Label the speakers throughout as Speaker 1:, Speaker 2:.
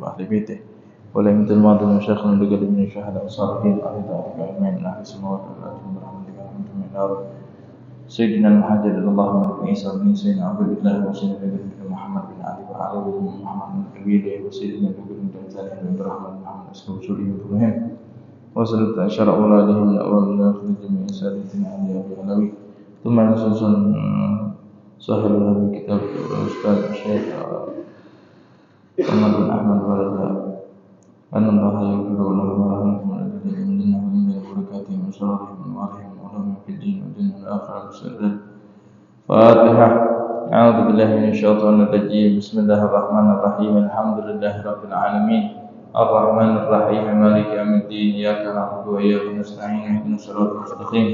Speaker 1: وأهل بيته ولأئمة الماضي ومشايخنا ورجال من الشهداء والصالحين وأهل ذلك أجمعين من أهل السماوات والأرض برحمتك أرحمت من النار سيدنا المهاجر إلى الله من عيسى بن سيدنا عبد الله وسيدنا بن محمد بن علي وعلي بن محمد بن كبير وسيدنا بن ثاني بن محمد بن محمد أسكن وسوري إبراهيم وصلت أشار أولاده من أول الآخر جميع سادتنا علي أبي علوي ثم نسلسل صاحب هذا الكتاب الأستاذ الشيخ محمد بن أحمد ولد أن الله يغفر له ورحمه من أجل منه ومن بركاتهم وشرارهم وأنوارهم ولهم في الدين والدنيا والآخرة والسعادة. فاتحة. أعوذ بالله من الشيطان الرجيم. بسم الله الرحمن الرحيم. الحمد لله رب العالمين الرحمن الرحيم مالك يوم الدين إياك نعبد وإياك نستعين اهدنا الصراط المستقيم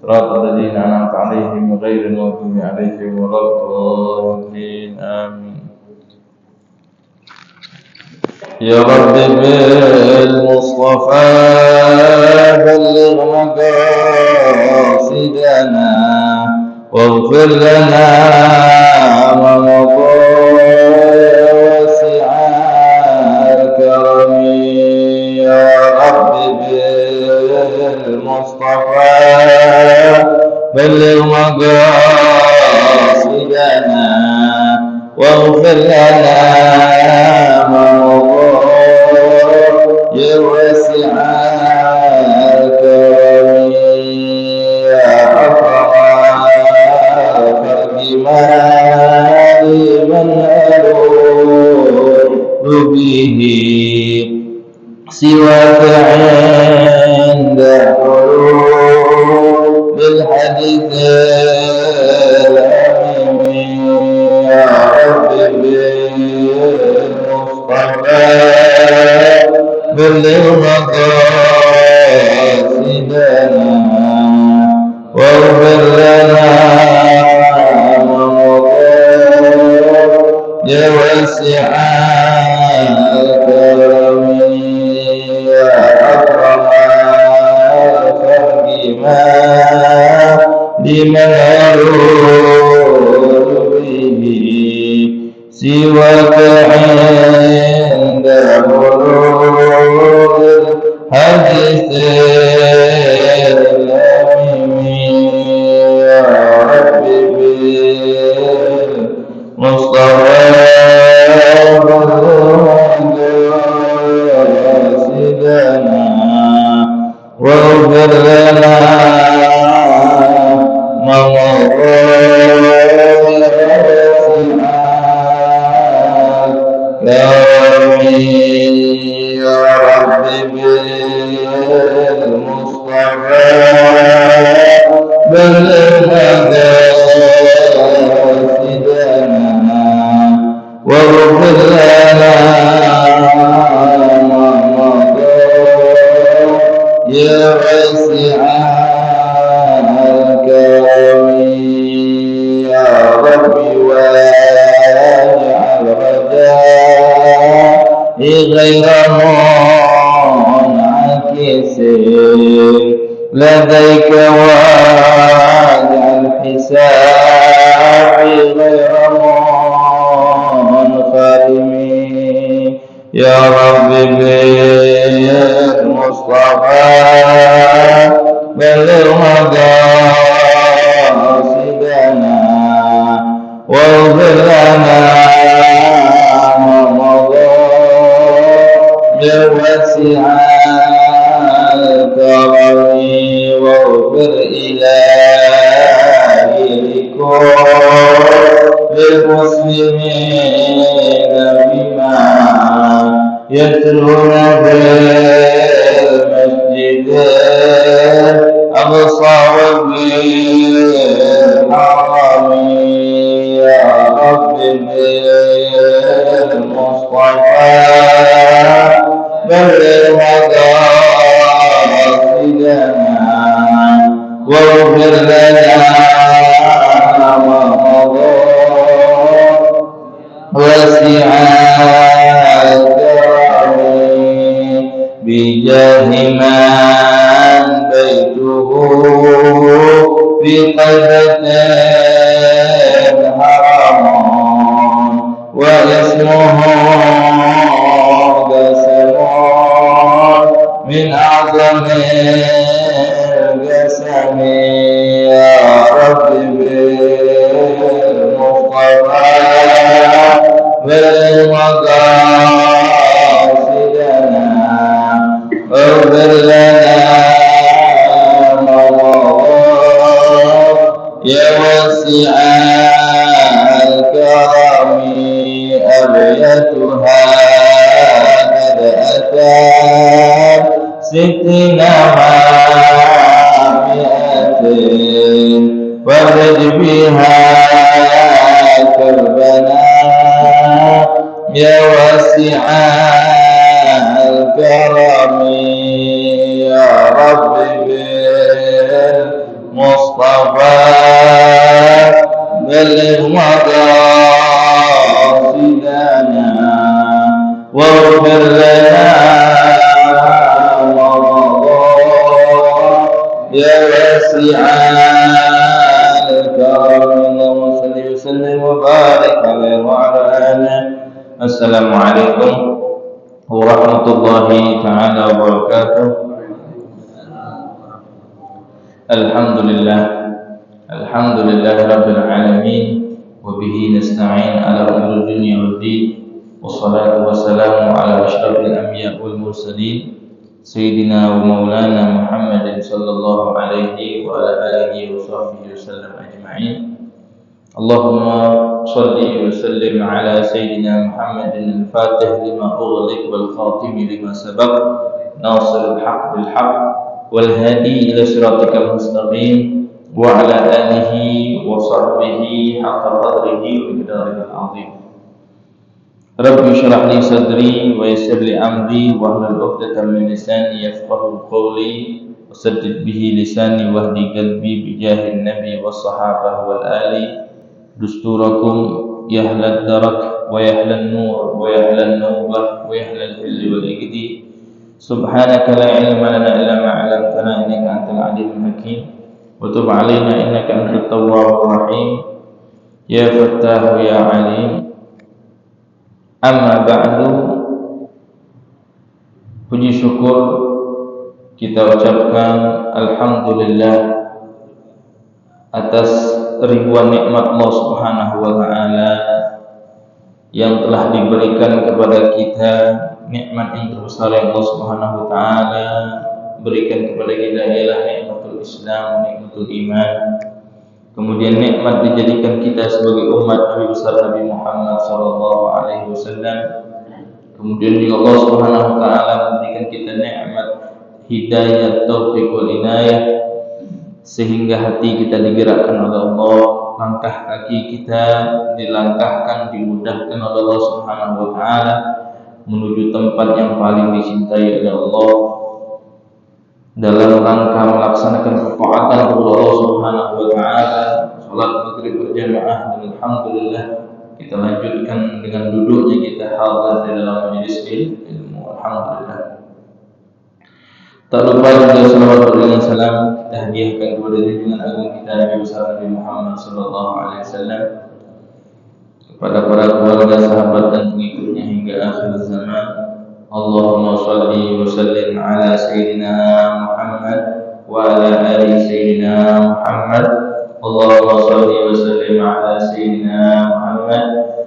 Speaker 1: صراط الذين أنعمت عليهم غير المغضوب عليهم ولا الضالين آمين. يا رب بالمصطفى بلغ مقاصدنا واغفر لنا ما مضى وسع الكرم. يا رب بالمصطفى بلغ مقاصدنا واغفر لنا ما مضى يا واسع الكرم. يا أكرم الخلق ما لمن ألوذ به سواك عند حلول الحديث الأمين. يا رب بالمصطفى بلغ مقاصدنا واغفر لنا ما مضى يا واسع الكرم. يا أكرم الخلق ما لمن ألوذ به سواك عند حلول الحديث الأمين. يا رب بالمصطفى مقاصدنا واغفر لنا ما مضى يا رب بالمصطفى بلغ مقاصدنا واغفر لنا ما مضى يا واسع الكرم. يا رب واجعل رجاء غير منعكس لديك واجعل حسابي غير منخرم. يا رب بالمصطفى بلغ مقاصدنا واغفر لنا ما مضى يا واسع الكرم. واغفر إلهي لكل المسلمين بما يتلون بالمسجد الأقصى وبالحرم. يا رب بالمصطفى بلغ مقاصدنا واغفر لنا ما مضى واسع الكرم. بجاه من بيته في قلبتين حرام واسمه قسمي يا رب بالمصطفى بالمقاصدنا اغفر لنا يا واسع الكرم أبيتها قد أتت ستنا مائة فرج بها كربنا يا واسع الكرم يا رب بالمصطفى بلغ مقاصدنا واغفر لنا يا واسع الكرم اللهم صل وسلم وبارك عليه وعلى آله. Assalamualaikum warahmatullahi taala wabarakatuh. Alhamdulillah rabbil alamin wa bihi nasta'in ala umuri dunya waddin wassalatu wassalamu ala asyrafil anbiya wal mursalin sayyidina wa maulana Muhammadin sallallahu alaihi wa ala alihi wa sahbihi wasallam ajma'in. Allahumma salli wa sallim ala sayyidina Muhammadin al-fatih lima ughliq wal khatim lima sabaq nasirul haqq bil haqq wal hadi ila siratikal mustaqim wa ala alihi wa sahbihi haqqa qadrihi wa miqdarihil azim. Rabbi shrah li sadri wa yassir li amri wa hlul 'uqdatam min lisani yafqahu qawli wa saddid bihi lisani wahdi qalbi bi jahin nabi was sahabah wal ali dusturakum yahlad darak wa yahlan nur wa yahlan nuwah wa yahlal hilli wal igdi subhanaka la ilma lana illa ma 'allamtana innaka antal alimul hakim wa tub 'alaina innaka antat tawwabur rahim ya fattah ya alim. Amma ba'du, puji syukur kita ucapkan alhamdulillah atas ribuan nikmat Allah Subhanahu wa taala yang telah diberikan kepada kita, nikmat yang terbesar yang Allah Subhanahu wa taala berikan kepada kita ialah nikmatul Islam, nikmatul iman. Kemudian nikmat dijadikan kita sebagai umat Nabi besar Nabi Muhammad sallallahu alaihi wasallam. Kemudian juga Allah Subhanahu wa taala memberikan kita nikmat hidayah, taufik wal inayah sehingga hati kita digerakkan oleh Allah, langkah kaki kita dilangkahkan, dimudahkan oleh Allah Subhanahu wa taala menuju tempat yang paling dicintai oleh Allah dalam rangka melaksanakan ketaatan kepada Allah Subhanahu wa taala, salat maghrib berjamaah, dan alhamdulillah kita lanjutkan dengan duduknya kita hadir di dalam majelis ilmu. Alhamdulillah. Tak lupa juga salawat dan salam kita hadiahkan kepada junjungan agung kita Nabi besar Nabi Muhammad sallallahu alaihi wasallam, kepada para keluarga, sahabat dan pengikutnya hingga akhir zaman. Allahumma salli wa sallim ala sayyidina Muhammad wa ala ali sayyidina Muhammad. Allahumma salli wa sallim ala sayyidina Muhammad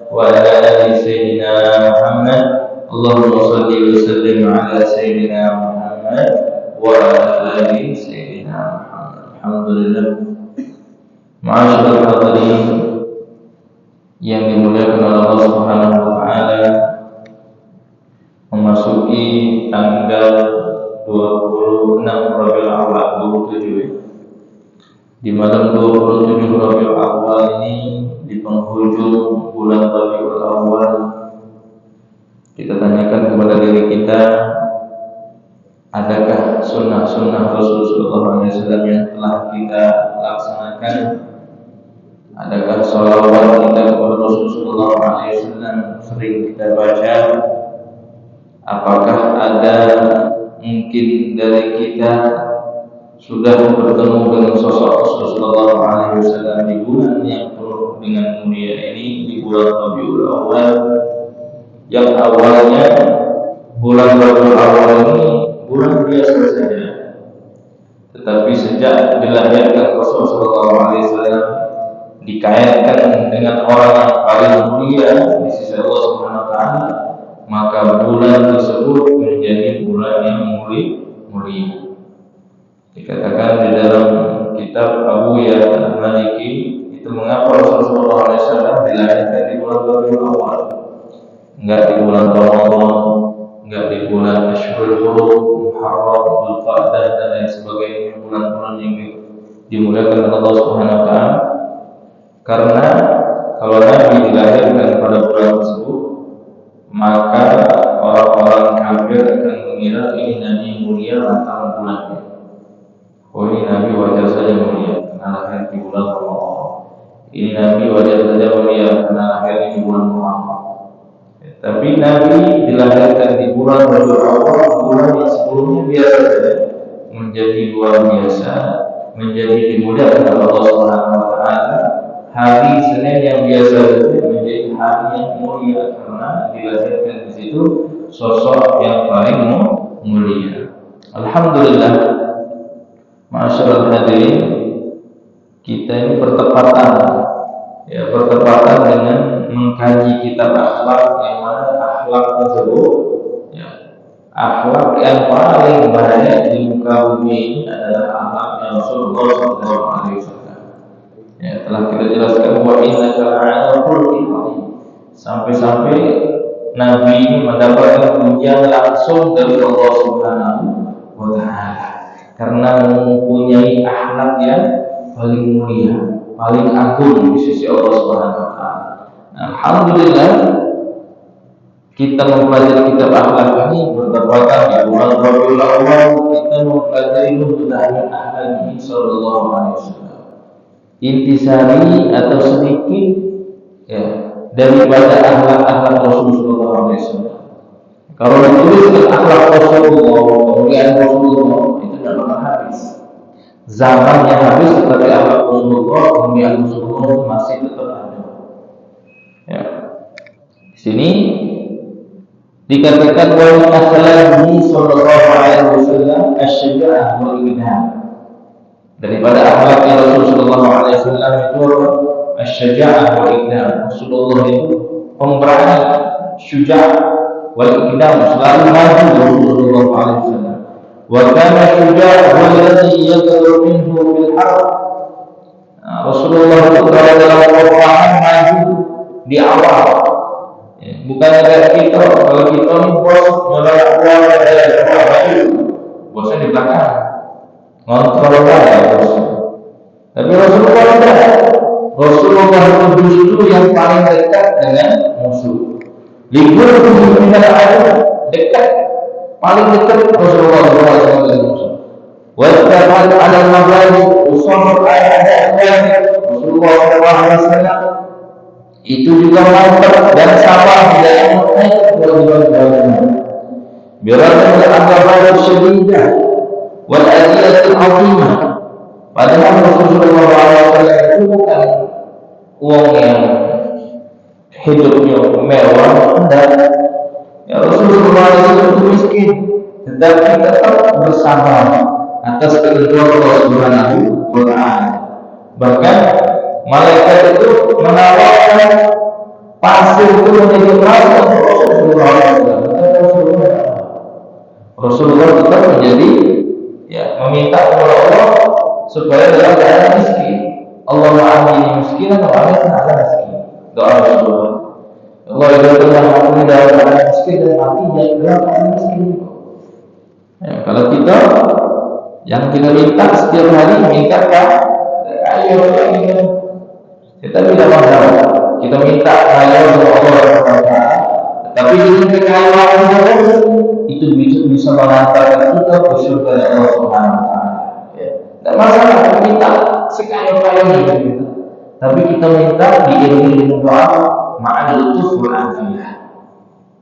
Speaker 1: wa ala ali sayyidina Muhammad. Allahumma salli wa sallim ala sayyidina Muhammad wa ala ali sayyidina Muhammad. Alhamdulillah. Ma'asyiral hadirin yang dimuliakan oleh Allah Subhanahu wa taala, memasuki tanggal 26 Rabiul Awal 27. Di malam 27 Rabiul Awal ini, di penghujung bulan Rabiul Awal, kita tanyakan kepada diri kita, adakah sunnah-sunnah Rasulullah SAW yang telah kita laksanakan? Adakah sholawat kita kepada Rasulullah SAW sering kita baca? Apakah ada mungkin dari kita sudah bertemu dengan sosok Rasulullah SAW di bulan yang penuh dengan mulia ini, di bulan Rabiul Awal, yang awalnya bulan Rabiul Awal ini bulan biasa saja, maka bulan tersebut menjadi bulan yang mulia. Dikatakan di dalam kitab Abu Ya Al-Maliki, itu mengapa Rasulullah SAW dilahirkan di bulan Rabiul Awal, enggak di bulan Ramadan, enggak di bulan Ashhurul Hurum, Muharram, Dzulqa'dah dan lain sebagainya, bulan-bulan yang dimuliakan oleh Allah Subhanahu wa taala. Karena kalau Nabi dilahirkan pada bulan tersebut, maka orang-orang kafir akan mengira ini Nabi mulia lantaran bulannya. Oh, ini Nabi wajar saja mulia karena lahir di bulan Ramadan. Ini Nabi wajar saja mulia karena lahir di bulan Muharram. Tapi Nabi dilahirkan di bulan Rabiul Awal, bulan yang sebelumnya biasa saja, menjadi luar biasa, menjadi dimuliakan oleh Allah Subhanahu wa taala. Hari Senin yang biasa saja menjadi hari yang mulia karena dilahirkan di situ sosok yang paling mulia. Alhamdulillah, ma'asyiral hadirin, kita ini bertepatan dengan mengkaji kitab akhlak, yang mana akhlak tersebut, akhlak yang paling banyak di muka bumi ini adalah akhlaknya Rasulullah SAW. Telah kita jelaskan bahwa innaka la'ala khuluqin 'azim, sampai-sampai Nabi ini mendapatkan pujian langsung dari Allah Subhanahu wa taala karena mempunyai akhlak yang paling mulia, paling agung di sisi Allah Subhanahu wa taala. Alhamdulillah, kita mempelajari kitab akhlak ini bertepatan di bulan Rabiul Awal. Kita mempelajari nubuatan akhlak Nabi sallallahu alaihi wasallam. Intisari atau sedikit daripada akhlak Rasulullah SAW. Kalau ditulis akhlak Rasulullah, kemuliaan Rasulullah, itu tidak akan habis. Zamannya habis, tetapi akhlak Rasulullah, kemuliaan Rasulullah masih tetap ada. Di sini dikatakan bahwa akhlak Sallallahu Alaihi Wasallam asyja'ah wal ibham. Daripada akhlaknya Rasulullah SAW itu asyja'ah wal ibham. Rasulullah itu pemberani, syuja' wal ibham, selalu maju Rasulullah SAW. Wa kana syuja' walladhi yaqulu minhu bil harb. Rasulullah itu dalam peperangan maju di awal. Bukan kayak kita, kalau kita ini bos bosnya di belakang, ngontrol ya bos. Tapi Rasulullah tidak. Rasulullah itu justru yang paling dekat dengan musuh. Libur kita ada dekat, paling dekat Rasulullah SAW dengan musuh. Wajibkan ada mabadi usul ayat Rasulullah SAW itu juga mantap dan sabar tidak naik kewajiban-kewajiban. Biarlah al-aghabah syadidah wal adiyatul azimah. Padahal Rasulullah SAW itu bukan uang yang hidupnya mewah, enggak. Rasulullah SAW itu miskin, tetapi tetap bersabar atas ketentuan Allah Subhanahu wa taala. Bahkan malaikat itu menawarkan pasir itu menjadi emas untuk Rasulullah. Rasulullah tetap menjadi meminta kepada Allah supaya dalam keadaan miskin, Allah ma'amini miskin atau ma'amini ala miskin. Doa Rasulullah, Allah ibaratnya ma'amini dalam keadaan miskin dan mati dalam keadaan miskin. Kalau kita yang kita minta setiap hari minta ayo kita tidak masalah, kita minta kaya untuk Allah SWT. Tapi dengan kekayaan itu bisa mengantarkan kita ke surga Allah Subhanahu wa taala. Tidak masalah kita minta sekaya-kayanya kita. Tapi kita minta diiringi dengan doa ma'al lutuf wal afiyah.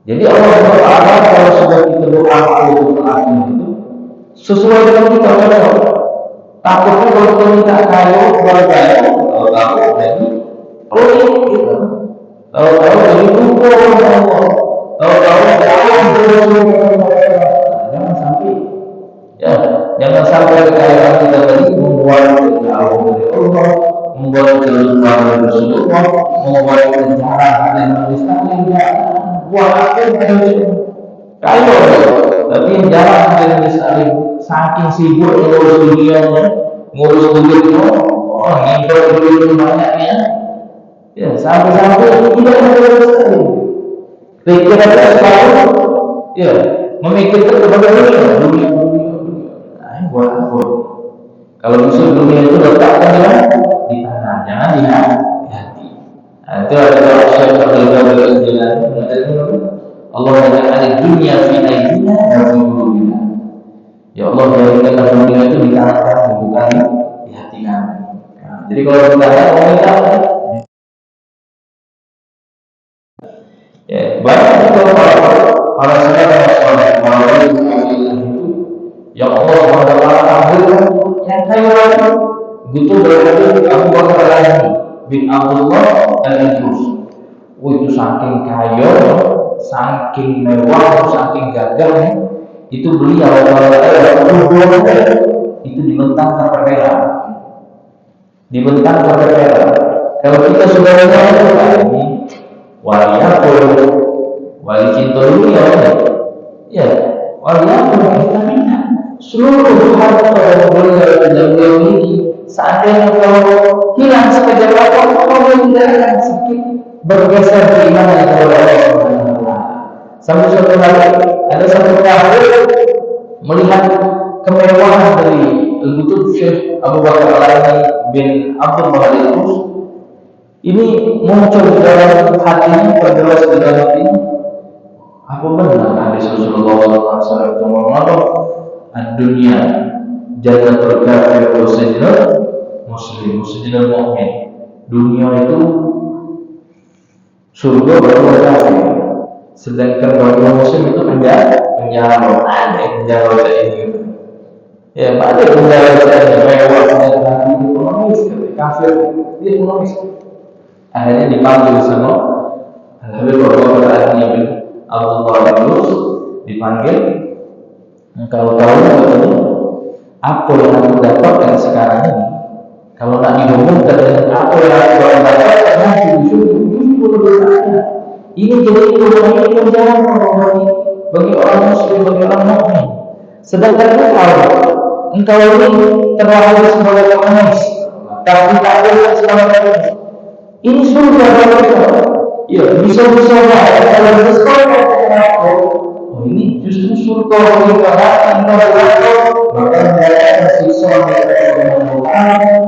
Speaker 1: Jadi Allah SWT kalau sudah kita doa ma'al lutuf wal afiyah itu sesuai dengan kita berdoa. Takutnya kalau kita minta kaya, tahu jadi pelit kita. Tahu jadi lupa Allah. Tahu jangan sampai jangan sampai kekayaan kita tadi membuat kita jauh dari Allah, membuat kita lupa dari Rasulullah, membuat kita jarang ada yang menista buat apa Kayu, tapi jarang jadi saling saking sibuk ngurus dunianya, ngurus duitnya, oh ngibur duit banyaknya, ya sampai-sampai tidak ada sekali. Pikirannya selalu, ya memikirkan kepada dunia. Nah, buat apa? Kalau musuh dunia itu letakkan di tangan, jangan di hati. Nah, itu adalah Syekh Abdul Qadir Al-Jilani mengatakan Allah menjadikan dunia fi aidina wa fi qulubina. Ya Allah jadikanlah dunia itu di tangan kamu, bukan di hati kamu. Nah, jadi kalau kita kita ya banyak juga para sahabat para itu yang Allah SWT ambilkan yang kaya lagi gitu berarti Abu Bakar bin Abdullah al-Idrus. Itu saking kaya, saking mewah, saking gagah, itu beliau itu dibentangkan perkara, dibentangkan perkara. Kalau kita sudah tahu ini wali apa, wali cinta dunia, ya wali apa kita minta seluruh harta yang beliau ini seandainya kalau hilang sekejap mata, Allah tidak akan sedikit bergeser keimanan kepada Allah Subhanahu wa taala. Sampai suatu hari ada satu kafir melihat kemewahan dari Al-Butut Syekh Abu Bakar Al-Alawi bin Abdullah Al-Idrus. Ini muncul di dalam hatinya, bergerak di dalam hatinya. Apa benar hadis Rasulullah SAW itu mengatakan dunia jannatul kafir wa sijnul muslim, sijnul mu'min. Dunia itu surga bagi kafir, sedangkan bagi muslim itu penjara. Ada penjara ini. Ya, ada penjara ini mewah dengan ekonomis, kafir dia ekonomis. Akhirnya dipanggil sama Habib Bakar bin Abdullah Al-Idrus, dipanggil. Kalau tahu apa yang aku dapatkan sekarang ini, kalau nak dihubungkan dengan apa yang aku dapatkan nanti justru berbeda. Ini jadi pelajaran bagi orang muslim, bagi orang mukmin. Sedangkan engkau ini terlahir sebagai komunis, tapi tak ada sebagai komunis. Ini surga bagi kita. Ya, bisa-bisa kalau sesuatu oh ini justru surga bagi kita. Maka mereka tersiksa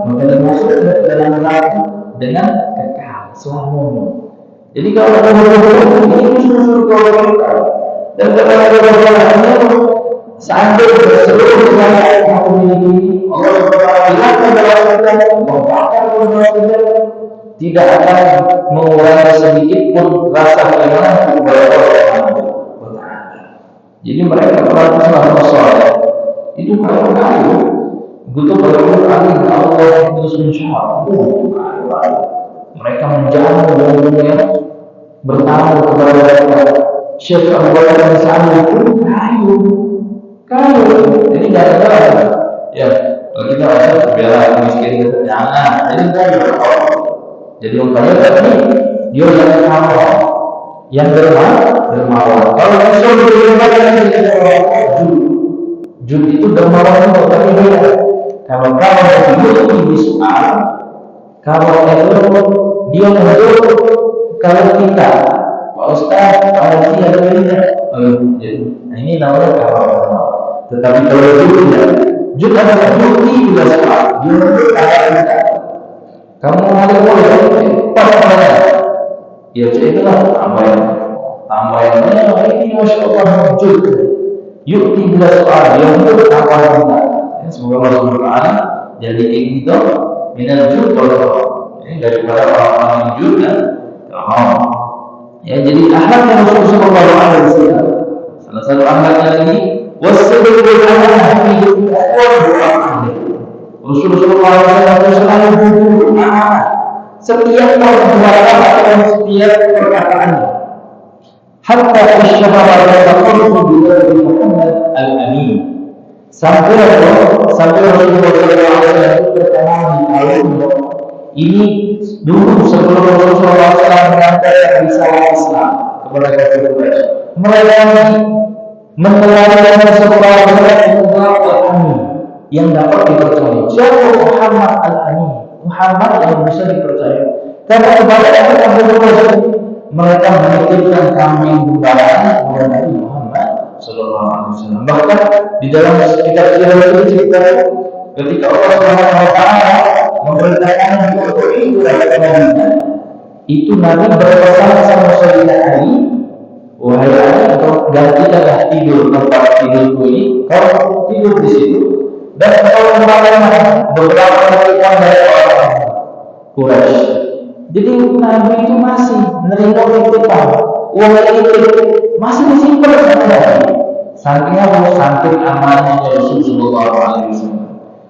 Speaker 1: maka masuk dalam neraka dengan kekal selamanya. Jadi kalau ada ini justru surga bagi kita. Dan kalau ada perjalanannya seandainya seluruh wilayah yang aku miliki Allah hilangkan dalam kita membakar kita, tidak akan mengurangi sedikit pun rasa keimanan kepada Allah. Jadi mereka orang soleh itu kayu begitu berdoa Allah terus menjawab. Mereka menjamu umumnya bertamu kepada Syekh Abu Bakar itu kayu. Jadi jangan ya kalau kita rasa bela miskin jangan. Jadi kayu. Jadi orang kaya tadi dia yang kawal, yang dermawan. Kalau musuh dermawan jud itu dermawan itu tapi beda. Kalau itu soal, kalau itu dia mundur. Kalau kita Pak Ustaz, kalau dia beda. Ini namanya kawal. Tetapi kalau jud adalah bukti juga soal. Dia mundur kita. Kamu ada boleh apa ya itulah tambahannya ini Masya Allah wujud yukti bila soal yang itu apa semoga Allah SWT jadi kita minal jud ini daripada orang-orang jud dan ya jadi akhlaknya Rasulullah SAW salah satu akhlaknya ini wassabiqul Rasulullah SAW selalu berdoa setiap perbuatan atau setiap perkataan. Hatta isyarat al-taqarrub bi Muhammad al-Amin. Sampai Rasulullah SAW berkenaan di ayat ini dulu sebelum Rasulullah SAW menyampaikan risalah Islam
Speaker 2: kepada kafir Quraisy. Mereka meneladani sebuah al-amin yang dapat dipercaya. Siapa Muhammad al-Amin? Muhammad yang bisa dipercaya. Karena kepada kafir Quraisy mereka menitipkan kambing gembala kepada Nabi Muhammad Sallallahu Alaihi Wasallam. Bahkan di dalam kitab sirah itu diceritakan ketika Allah Subhanahu Wa Taala memerintahkan untuk itu Nabi berpesan sama Sayyidina Ali, wahai Ali, kau gantikanlah tidur tempat tidurku ini, kau tidur di situ, dan kau memakan beberapa ikan dari orang Quraisy. Jadi Nabi itu masih menerima titipan, uang itu masih disimpan sama Nabi. Saking apa? Saking amanahnya Rasulullah SAW.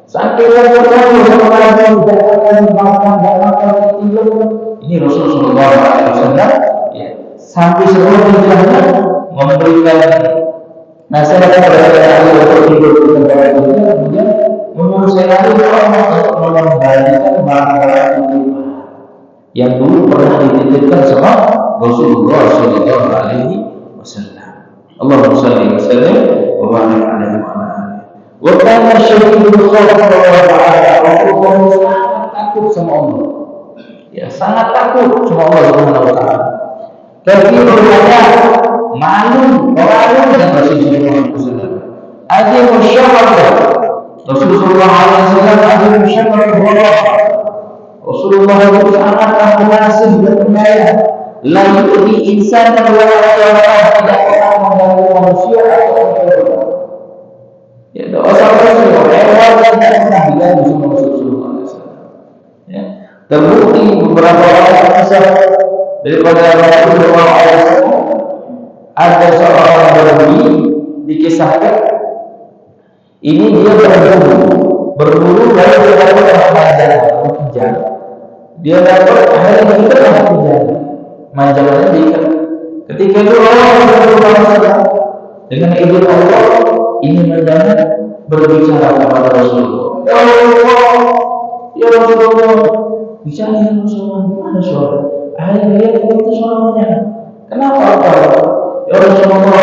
Speaker 2: Saking berkata sama Nabi, jangan makan tidur. Ini Rasulullah SAW ya, sampai seluruh hijrahnya memberikan nasihat kepada Ali untuk tidur di tempat itu, kemudian menyuruh Ali untuk mengembalikan barang-barang yang dulu pernah dititipkan sama Rasulullah Sallallahu Alaihi Wasallam. Allahumma shalli wa sallim wa barik alaihi wa ala alihi. Wa kana syai'ul khawf Rasulullah sangat takut sama Allah. Ya, sangat takut sama Allah Subhanahu wa taala. Tapi berkata malu dengan Rasulullah SAW. Ada musyawarah Rasulullah SAW ada musyawarah. Rasulullah itu sangat pengasih dan penyayang. La yu'ti insan wa la tidak pernah mengganggu manusia atau hewan. Ya, dosa Rasulullah hewan tidak pernah diganggu sama Rasulullah SAW. Ya, terbukti beberapa orang kisah daripada Rasulullah SAW. Ada seorang berburu dikisahkan. Ini dia berburu lalu dia dapat manjang. Dia dapat akhirnya diikat dengan manjang. Manjangannya diikat. Ketika itu Allah dengan izin Allah ini manjangan berbicara kepada Rasulullah. Ya Allah, ya Rasulullah, bicara ya Rasulullah, mana suara? Akhirnya dia itu suaranya. Kenapa? Ya Rasulullah,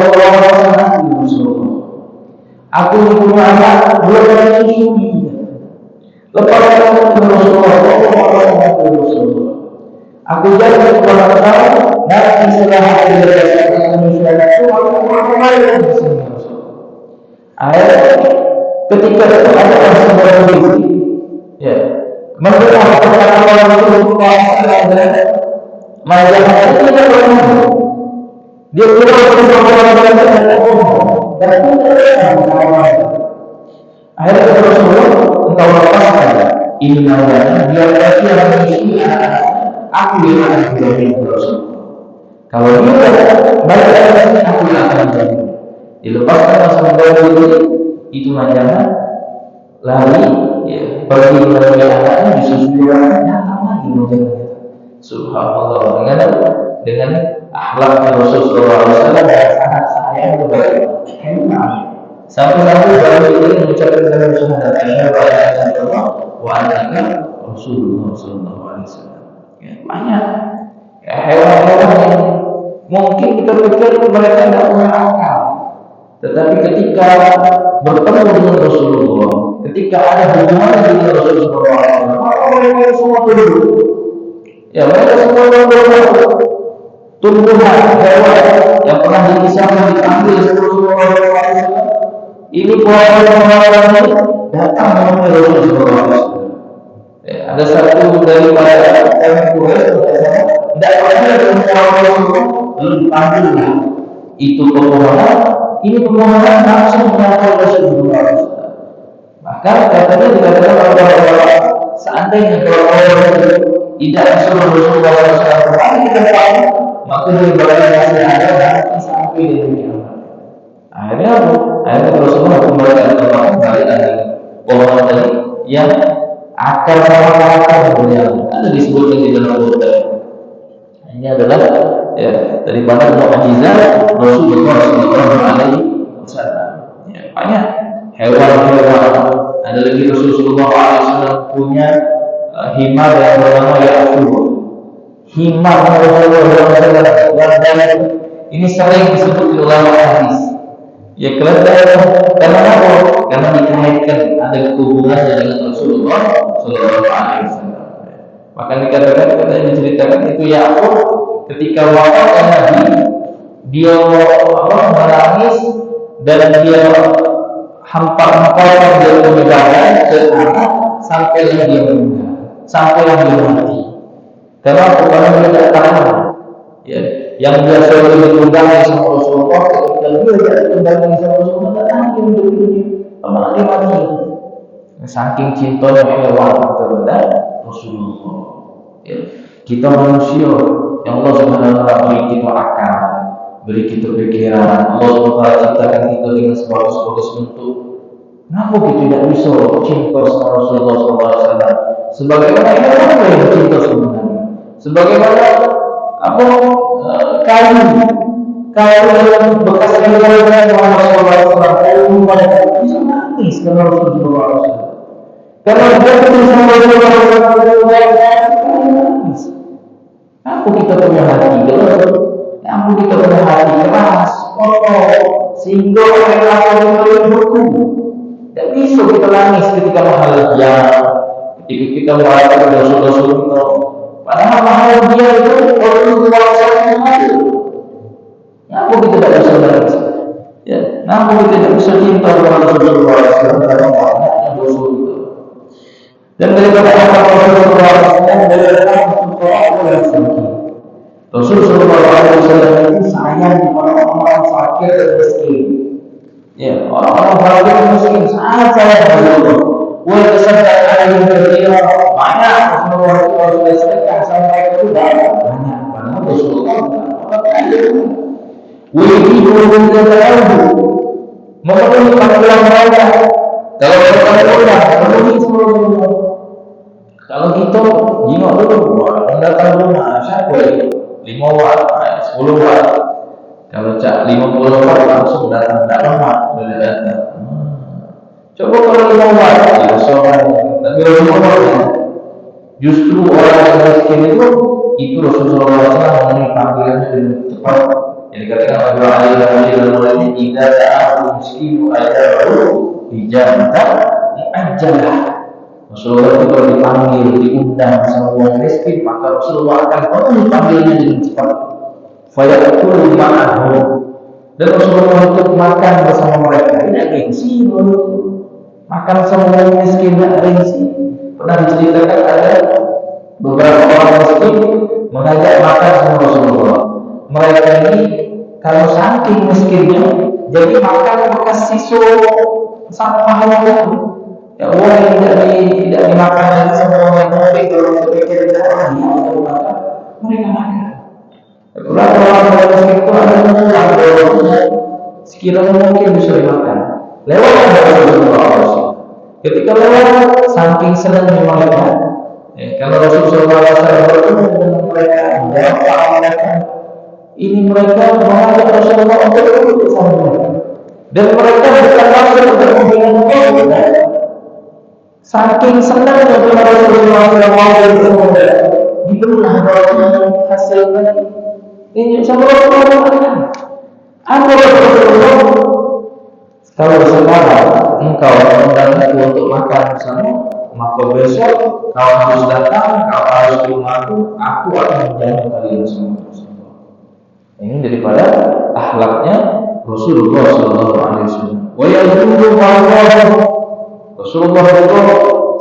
Speaker 2: aku punya anak belum ada susu. Lepas itu Rasulullah, aku jadi kepada kamu dan setelah ada manusia itu aku kembali ke sini. Akhirnya ketika itu ada orang berdoa, ya, mereka kata Rasulullah majalah itu tidak benar. Dia keluar dan akhirnya Rasulullah engkau lepaskan ini namanya biar dia mengisi aku yang akan menjadi Rasul. Kalau dia balik lagi aku yang akan menjadi. Dilepaskan sama Rasul itu manjangan lari ya, pergi melalui anaknya disusui anaknya lagi menjaga. Subhanallah dengan akhlaknya Rasulullah SAW yang sangat sayang kepada hewan. Sampai-sampai baru ini mengucapkan kalimat syahadat asyhadu an la ilaha illallah wa anna Rasulullah sallallahu alaihi wasallam. Ya, banyak hewan-hewan yang mungkin kita pikir mereka tidak punya akal, tetapi ketika bertemu dengan Rasulullah, ketika ada hubungan dengan Rasulullah, mereka semua berdua. Ya, mereka semua berdua. Tumbuhan hewan yang pernah dikisahkan dipanggil Rasulullah SAW. Ini pohon-pohonan ini datang menemui Rasulullah SAW. Ada satu daripada hewan Quraisy tidak pernah Rasulullah lalu dipanggilnya. Itu pepohonan, ini pepohonan langsung menghadap Rasulullah SAW. Maka katanya dikatakan bahwa seandainya kalau orang tidak disuruh Rasulullah SAW kita tahu maka dia berada ada sampai di dunia. Akhirnya Rasulullah kembali ke pohon tadi yang akar berjalan. Ada disebutkan di dalam Al-Quran. Ini adalah ya daripada mukjizat Rasulullah SAW. Ya, banyak hewan-hewan. Ada lagi Rasulullah SAW punya himar yang bernama Ya'qub. Himar Rasulullah SAW ini sering disebut di ulama hadis. Ya kelihatan karena apa? Karena dikaitkan ada hubungannya dengan Rasulullah Sallallahu Alaihi Wasallam. Maka dikatakan katanya diceritakan itu Yakub ketika wafat Nabi dia menangis dan dia hampar-hamparkan dia menyebarkan ke anak sampailah dia meninggal, sampailah dia mati. Karena dia tidak tahan. Ya, yang biasa ditunggangi sama Rasulullah, ketika dia tidak ditunggangi sama Rasulullah, tidak tahan dia untuk hidup, malah dia mati. Saking cintanya hewan kepada Rasulullah. Ya, kita manusia yang Allah Subhanahu wa taala beri kita akal, beri kita pikiran. Allah Subhanahu wa taala ciptakan kita dengan sebagus-bagus bentuk. Kenapa kita tidak bisa cinta sama Rasulullah SAW? Sebagaimana kita yang cinta sebenarnya. Sebagaimana kayu yang bekas dengan Rasulullah SAW, kayu pada bisa nangis karena Rasulullah SAW. Karena dia bersama Rasulullah nangis. Apa kita punya hati gelap? Apa kita punya hati keras, kotor, sehingga mereka akan berhukum. Tidak bisa kita nangis ketika bahagia, ketika kita melakukan dosa-dosa kita. Padahal bahagia itu Rasulullah SAW. Kenapa kita tidak bisa nangis? Ya, kenapa kita tidak bisa cinta kepada Rasulullah SAW karena banyaknya dosa kita? Dan daripada Rasulullah SAW Rasulullah SAW itu sayang kepada orang-orang fakir dan miskin. Ya, orang-orang fakir dan miskin sangat sayang kepada Rasulullah. Wa tasaddaq alaihim katsira. Banyak Rasulullah SAW sedekah sampai itu banyak. Padahal Rasulullah wa yujibu min tadawwu. Memenuhi panggilan mereka. Kalau mereka pulang, memenuhi Rasulullah. Kalau kita jingok dulu, datang rumah siapa itu? 5 watt, 10 watt. Kalau cak 50 watt langsung datang, tak lama boleh datang. Coba kalau 5 watt, ya soalnya. Tapi kalau 5 watt, justru orang yang miskin itu Rasulullah SAW memenuhi panggilannya dengan cepat. Yang dikatakan oleh Ali dan Ali dan lainnya, "Idza sa'al miskin ajabahu dijabah mu'ajjalah." Rasulullah itu kalau dipanggil, diundang sama orang miskin, maka Rasulullah akan penuhi panggilannya dengan cepat. Fayaqul ma'ahum. Dan Rasulullah itu makan bersama mereka. Tidak gengsi, makan sama orang miskin tidak gengsi. Pernah diceritakan ada beberapa orang miskin mengajak makan sama Rasulullah. Mereka ini kalau saking miskinnya, jadi makan bekas sisa sampah itu. Ya orang yang tidak dimakan lagi sama orang yang kalau berpikir orang mereka makan. Beberapa orang miskin itu ada yang sekiranya mungkin bisa dimakan. Lewat dari Rasulullah. Ketika lewat, saking senangnya mereka. Kalau Rasulullah SAW bertemu dengan mereka, mereka ini mereka mengajak Rasulullah untuk ikut bersama mereka. Dan mereka bukan masuk untuk menghubungkan kita. Saking senangnya kepada Rasulullah SAW, diberilah Rasulullah hasilnya. Ini sama Rasulullah. Apa Rasulullah? Kalau sekarang engkau mengundang aku untuk makan bersama, maka besok kau harus datang, kau harus ke rumahku, aku akan menjamu kalian semua. Ini daripada akhlaknya Rasulullah SAW. Wa yaqulu Rasulullah itu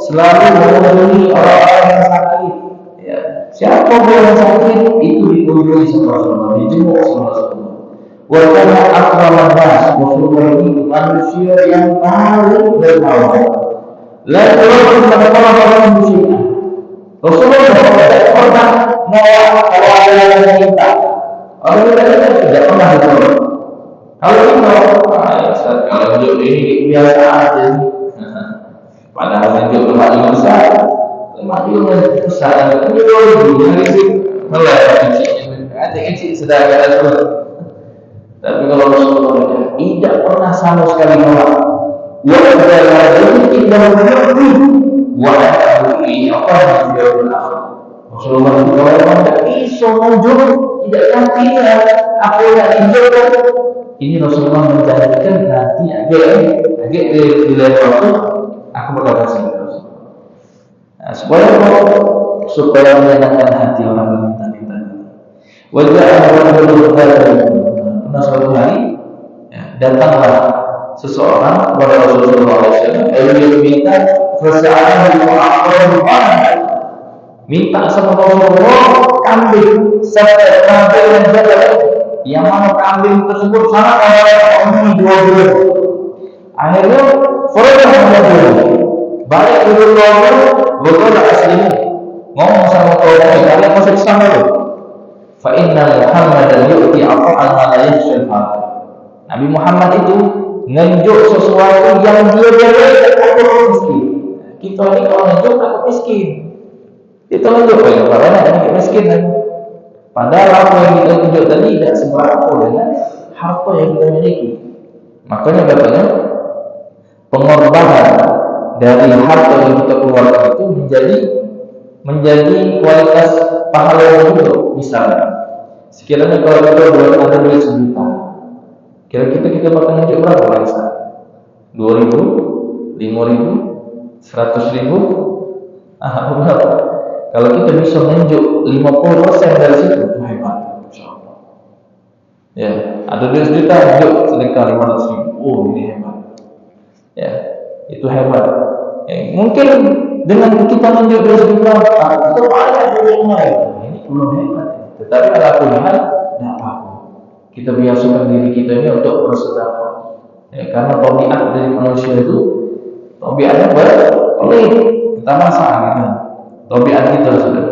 Speaker 2: selalu mengunjungi orang-orang yang sakit. Ya, siapa yang sakit itu dikunjungi sama Rasulullah, dijenguk sama Rasulullah. Wa kana akraman nas, Rasulullah ini manusia yang paling dermawan. La yaqulu orang muslim. Rasulullah tidak pernah menolak orang yang minta. Orang yang tidak pernah ditolak. Kalau kalau hidup ini biasa aja. Padahal hidup lemah iman besar, lemah iman besar. Ini dulu sih mulai kecil sudah ada dulu. Tapi kalau Rasulullah tidak pernah sama sekali menolak. Walaupun tidak mengerti, walaupun apa yang dia bilang. Rasulullah tidak bisa muncul tidak nantinya apa yang diinginkan. Ini Rasulullah menjanjikan nanti agak di level itu aku bakal kasih ke Rasulullah. Nah, supaya menyenangkan hati orang yang minta-minta. Wajah orang pernah suatu hari datanglah seseorang kepada Rasulullah SAW. Dia minta kesalahan minta sama Rasulullah kambing serta kambing yang jaga. Yang mana kambing tersebut sangat orang dua bulan. Akhirnya balik ke Rasulullah, betul aslinya ngomong sama Rasulullah, kalian masuk sana loh. Fa inna Muhammadan yu'ti ata'an la yakhshal haqq. Nabi Muhammad itu nunjuk sesuatu yang dia beri takut miskin. Kita ini kalau nunjuk takut miskin. Kita nunjuk karena ini miskin kan. Padahal apa yang kita tunjuk tadi tidak seberapa dengan harta yang kita miliki. Makanya katanya pengorbanan dari harta yang kita keluarkan itu menjadi kualitas pahala yang hidup. Misalnya, sekiranya kalau kita ada duit 1 juta, kira-kira kita bakal nunjuk berapa Raisa? 2.000, 5.000, 100.000? Berapa? Kalau kita bisa nunjuk 50% dari situ, itu hebat. InsyaAllah. Ya, ada duit 1 juta, nunjuk sedekah 500.000. Oh, ini hebat. Ya, itu hebat. Mungkin dengan kita nunjuk duit 1 juta, itu banyak duit yang lain. Ini belum hebat. Tetapi kalau Tuhan, tidak apa-apa. Kita biasakan diri kita ini untuk bersedekah. Karena tabiat dari manusia itu, tabiatnya pelit. Kita rasa gitu. Tabiat kita sudah.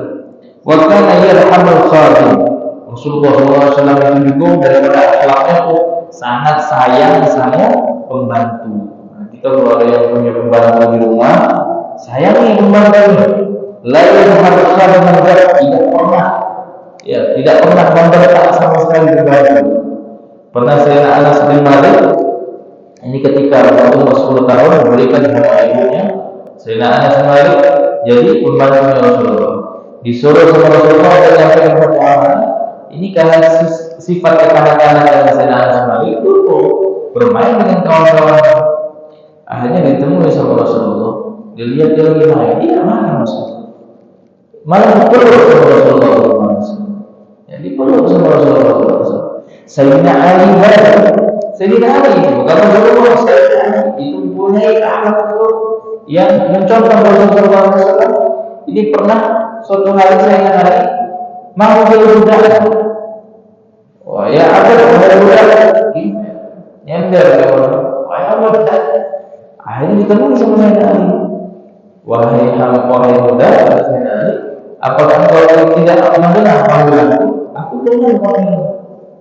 Speaker 2: Wa kana yarhamul khadim. Rasulullah SAW itu juga daripada akhlaknya itu sangat sayang sama pembantu. Kita kalau ada yang punya pembantu di rumah, sayangi pembantunya. La yarhamul khadim tidak pernah membentak sama sekali pembantu. Pernah saya Anas bin Malik ini ketika umur 10 tahun memberikan sama ibunya, Sayyidina Anas bin Malik jadi pembantunya Rasulullah. Disuruh sama Rasulullah dan menyampaikan satu amalan. Ini karena sifat kekanak-kanakan yang Sayyidina Anas bin Malik itu bermain dengan kawan-kawan. Akhirnya ditemui sama Rasulullah. Dilihat dia lagi main, dia marah Rasulullah. Malah dipeluk sama Rasulullah. Dipeluk sama Rasulullah. Sayyidina Ali Sayyidina Ali itu bukan Rasulullah. Sayyidina Ali itu mempunyai akhlak yang mencontoh Rasulullah SAW. Ini pernah suatu hari Sayyidina Ali mau berbudak. Wah ya ada berbudak. Nyender dia orang. Wah ya berbudak. Akhirnya ditemui sama Sayyidina Ali. Wahai budak, Sayyidina Ali, apakah engkau tidak mendengar panggilanku? Aku dengar panggilan.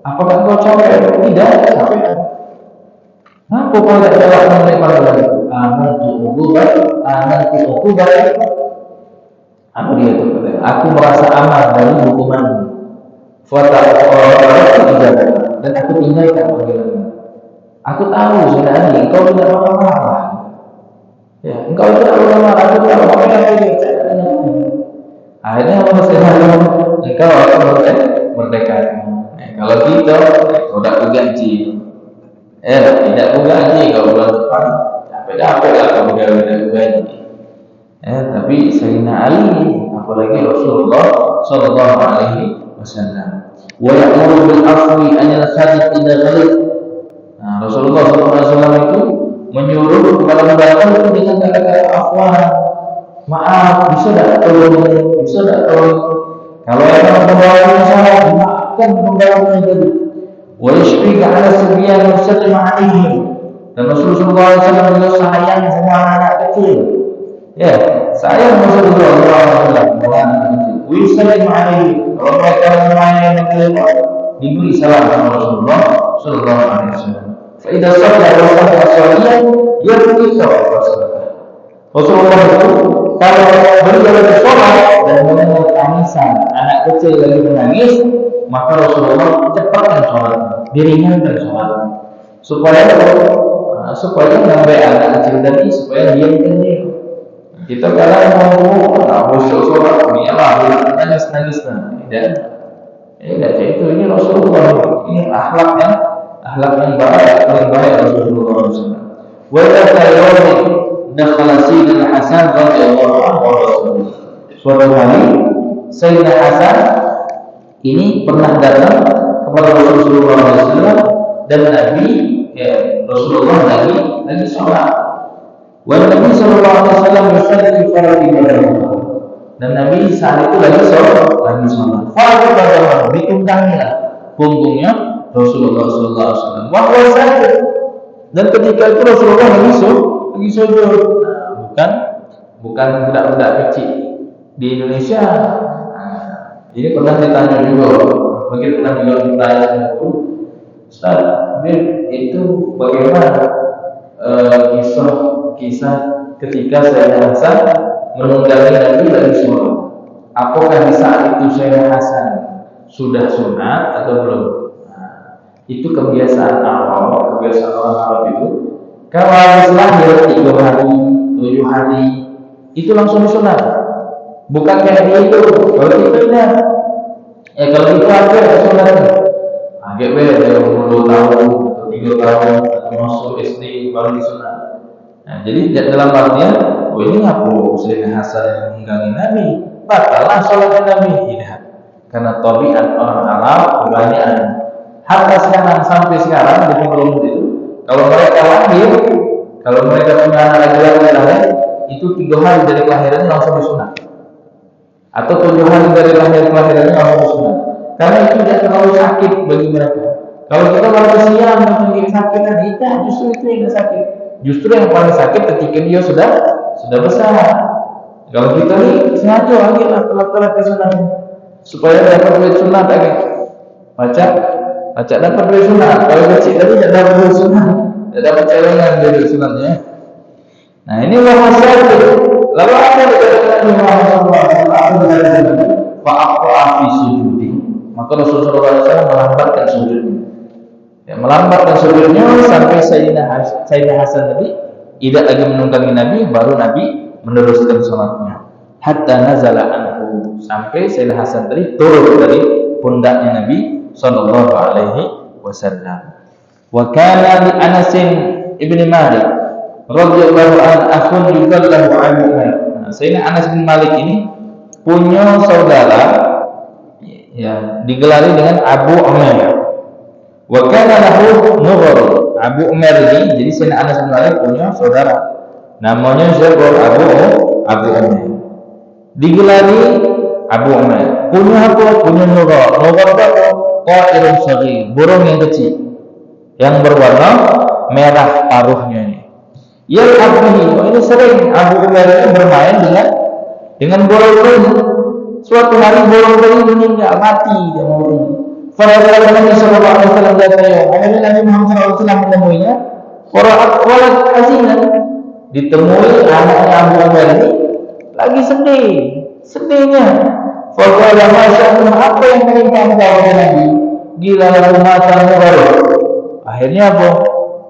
Speaker 2: Apakah engkau capek? Tidak capek. Apa kau tidak jawab mengenai panggilan itu? Amantu baik. Apa dia itu? Aku merasa aman dari hukumanmu. Dan aku tinggalkan panggilanmu. Aku tahu sebenarnya engkau tidak marah-marah. Ya, engkau tidak marah-marah. Aku tidak marah-marah. Akhirnya apa maksudnya? Engkau akan merdeka. Kalau kita tidak bergaji, tidak bergaji kalau bulan depan capek-capek kalau tidak bergaji. Tapi Sayyidina Ali, apalagi Rasulullah Sallallahu Alaihi Wasallam, wa ya'muru bil afwi anil khadid idza ghalib. Rasulullah Sallallahu Alaihi Wasallam itu menyuruh kepada membantu dengan kata-kata afwan. Maaf, bisa tidak tolong. Kalau yang membawa salah, dimaafkan pembawanya tadi. Wa yashfiqa 'ala sibyan yusallimu 'alaihim. Dan Rasulullah SAW juga sayang sama anak kecil. Ya, sayang Rasulullah SAW sama anak kecil. Wa yusallimu 'alaihim. Kalau mereka semuanya kecil, diberi salam sama Rasulullah Sallallahu Alaihi Wasallam. Fa idza shalla as-saliyah yarti salat. Rasulullah itu kalau beliau lagi sholat dan mendengar tangisan anak kecil lagi menangis, maka Rasulullah cepatkan sholat, diringankan sholat, supaya sampai anak kecil tadi supaya dia tenang. Kita kadang mau sholat, dia lah nangis, Tidak itu, ini Rasulullah, ini akhlak yang baik, paling baik Rasulullah SAW. Wa dzata yawmin dakhala Sayyidina Hasan radhiyallahu anhu Rasulullah. Suatu hari Sayyidina Hasan ini pernah datang kepada Rasulullah SAW dan Nabi Rasulullah lagi sholat. Wa Nabi sallallahu alaihi wasallam yusalli fardi Ramadan. Dan Nabi saat itu lagi sholat. Fardi Ramadan ditunggangilah punggungnya Rasulullah sallallahu alaihi wasallam. Wa huwa sajid. Dan ketika itu Rasulullah lagi sujud. Bukan budak-budak kecil di Indonesia. Ini pernah ditanya juga, mungkin pernah juga ditanya itu, Ustaz, itu bagaimana kisah ketika Sayyidina Hasan menunggangi Nabi lagi sholat? Apakah di saat itu Sayyidina Hasan sudah sunat atau belum? Itu kebiasaan orang Arab itu. Kalau habis lahir 3 hari, 7 hari, itu langsung disunat. Bukan kayak itu. Kalau itu kalau itu ada sunatnya. Agak beda, 10 tahun atau 3 tahun atau masuk SD baru disunat. Nah, jadi dalam artian, ini ngaku Sayyidina Hasan yang menunggangi Nabi, batallah sholatnya Nabi. Tidak, karena tabiat orang Arab kebanyakan. Hatta sekarang sampai sekarang di pemulung itu, kalau mereka lahir, kalau mereka punya anak laki-laki lahir, itu 3 hari dari kelahirannya langsung disunat, atau 7 hari dari kelahirannya langsung disunat. Karena itu tidak terlalu sakit bagi mereka. Kalau kita manusia yang sakit tadi, justru itu yang tidak sakit. Justru yang paling sakit ketika dia sudah besar. Kalau kita ini sengaja lagi telat-telat ke sunat supaya dapat duit sunat lagi. Baca dapat duit sunat. Kalau kecil tadi tidak dapat duit sunat, tidak dapat celengan dari sunatnya. Nah ini masalah. Lalu apa dikatakan Muhammad SAW? Fa'aqra'a fi sujudi. Maka Rasulullah SAW melambatkan sujudnya. Melambatkan sujudnya sampai Sayyidina Hasan tadi tidak lagi menunggangi Nabi, baru Nabi meneruskan salatnya. Hatta nazala anhu, sampai Sayyidina Hasan tadi turun dari pundaknya Nabi sallallahu alaihi wasallam. Wa kana li Anas ibn Malik radhiyallahu anhu akhun yukallahu Abu Umair. Sayyidina Anas bin Malik ini punya saudara digelari dengan Abu Umair. Wa kana lahu Nughar. Abu Umair ini, jadi Sayyidina Anas bin Malik punya saudara namanya Zubair Abu Umair. Digelari Abu Umair. Punya Nughar. Nughar itu qairun saghir, burung yang kecil yang berwarna merah paruhnya ini. Ini sering Abu Umair ini bermain dengan burung ini. Suatu hari burung ini meninggal, mati dia mau. Akhirnya Nabi Sallallahu Alaihi Wasallam akhirnya Nabi Muhammad Sallallahu Alaihi Wasallam menemuinya. Walad hazinan, ditemui anaknya Abu Umair ini lagi sedihnya. Faqala masyaallah, apa yang menimpa engkau Nabi? Gila matamu baru. Akhirnya apa?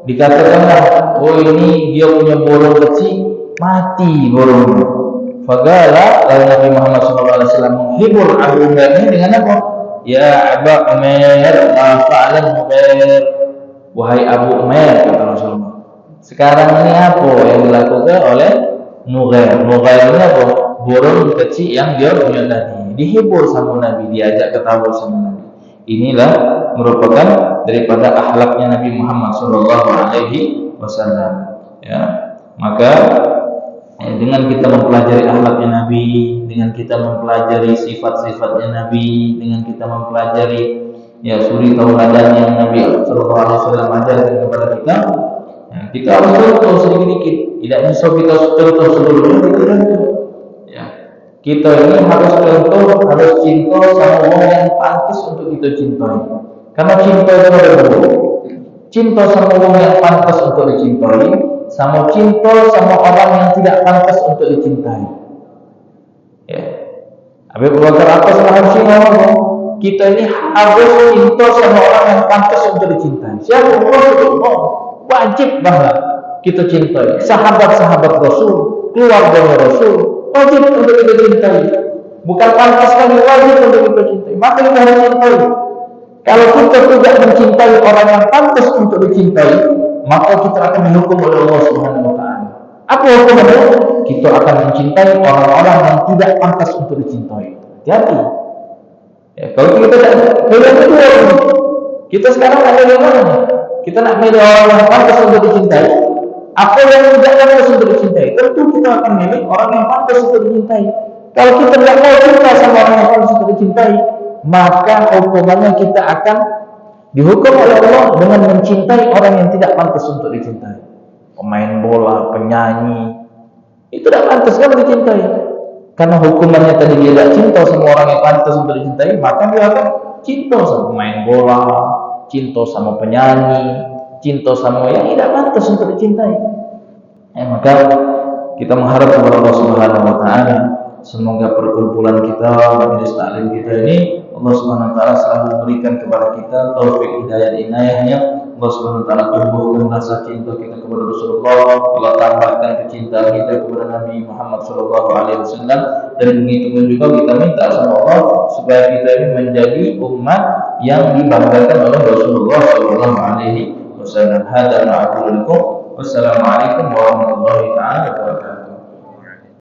Speaker 2: Dikatakanlah, ini dia punya burung kecil, mati burungnya. Faqala, lalu Nabi Muhammad SAW menghibur Abu Umair ini dengan apa? Ya Abu Umair, fa'alan Umair. Wahai Abu Umair, kata Rasulullah, sekarang ini apa yang dilakukan oleh Nughar? Nughar ini apa? Burung kecil yang dia punya tadi. Dihibur sama Nabi, diajak ketawa sama Nabi. Inilah merupakan daripada akhlaknya Nabi Muhammad sallallahu alaihi wasallam. Ya, maka dengan kita mempelajari akhlaknya Nabi, dengan kita mempelajari sifat-sifatnya Nabi, dengan kita mempelajari suri tauladan yang Nabi sallallahu alaihi wasallam ajarkan kepada kita, kita harus contoh sedikit-sedikit. Tidak bisa kita contoh sebelumnya. Kita ini harus contoh, harus cinta sama orang yang pantas untuk kita cintai. Karena cinta itu ada dua. Cinta sama orang yang pantas untuk dicintai, sama cinta sama orang yang tidak pantas untuk dicintai. Habib Bakar Atas rahimahullah, kita ini harus cinta sama orang yang pantas untuk dicintai. Siapa Rasulullah? Wajib banget kita cintai. Sahabat-sahabat Rasul, keluarga Rasul, wajib untuk kita cintai. bukan pantas lagi, wajib untuk kita cintai. Maka kita harus cintai. Kalau kita tidak mencintai orang yang pantas untuk dicintai, maka kita akan dihukum oleh Allah Subhanahu wa taala. Apa hukumannya? Kita akan mencintai orang-orang yang tidak pantas untuk dicintai. Hati-hti. Ya, kalau kita tidak kedua, kita sekarang ada di mana? Kita nak milih orang yang pantas untuk dicintai. Apa yang tidak pantas untuk dicintai? Tentu kita akan milih orang yang pantas untuk dicintai. Kalau kita tidak mau cinta sama orang yang pantas untuk dicintai, maka hukumannya kita akan dihukum oleh Allah dengan mencintai orang yang tidak pantas untuk dicintai. Pemain bola, penyanyi, itu tidak pantas kan dicintai. Karena hukumannya tadi dia tidak cinta sama orang yang pantas untuk dicintai, maka dia akan cinta sama pemain bola, cinta sama penyanyi, cinta sama yang tidak pantas untuk dicintai. Maka kita mengharap kepada Allah Subhanahu wa taala, semoga perkumpulan kita, majelis taklim kita ini, Allah Subhanahu wa taala selalu berikan kepada kita taufik hidayah inayahnya. Allah Subhanahu wa taala tumbuhkan rasa cinta kita kepada Rasulullah, Allah tambahkan kecintaan kita kepada Nabi Muhammad sallallahu alaihi wasallam, dan begitu pun juga kita minta sama Allah supaya kita ini menjadi umat yang dibanggakan oleh Rasulullah sallallahu alaihi wasallam. Hada ma'aqulukum. Wassalamualaikum warahmatullahi taala wabarakatuh.